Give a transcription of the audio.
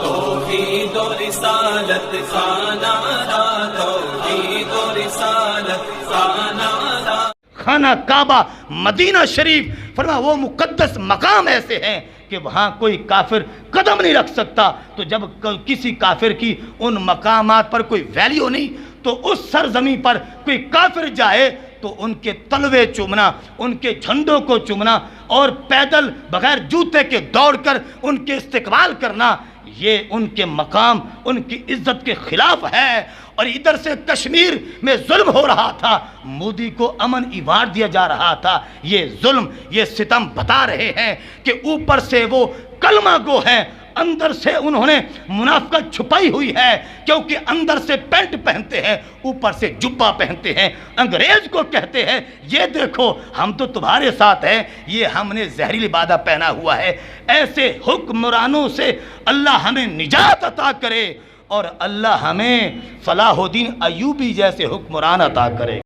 توحید و رسالت خانہ توحید و رسالت خانہ خانہ کعبہ مدینہ شریف، فرمایا وہ مقدس مقام ایسے ہیں کہ وہاں کوئی کافر قدم نہیں رکھ سکتا۔ تو جب کسی کافر کی ان مقامات پر کوئی ویلیو نہیں، تو اس سرزمین پر کوئی کافر جائے تو ان کے تلوے چومنا، ان کے جھنڈوں کو چومنا اور پیدل بغیر جوتے کے دوڑ کر ان کے استقبال کرنا، یہ ان کے مقام، ان کی عزت کے خلاف ہے۔ اور ادھر سے کشمیر میں ظلم ہو رہا تھا، مودی کو امن ایوارڈ دیا جا رہا تھا۔ یہ ظلم، یہ ستم بتا رہے ہیں کہ اوپر سے وہ کلمہ گو ہیں، اندر سے انہوں نے منافقت چھپائی ہوئی ہے، کیونکہ اندر سے پینٹ پہنتے ہیں، اوپر سے جبہ پہنتے ہیں۔ انگریز کو کہتے ہیں یہ دیکھو ہم تو تمہارے ساتھ ہیں، یہ ہم نے زہریلی لبادہ پہنا ہوا ہے۔ ایسے حکمرانوں سے اللہ ہمیں نجات عطا کرے، اور اللہ ہمیں صلاح الدین ایوبی جیسے حکمران عطا کرے۔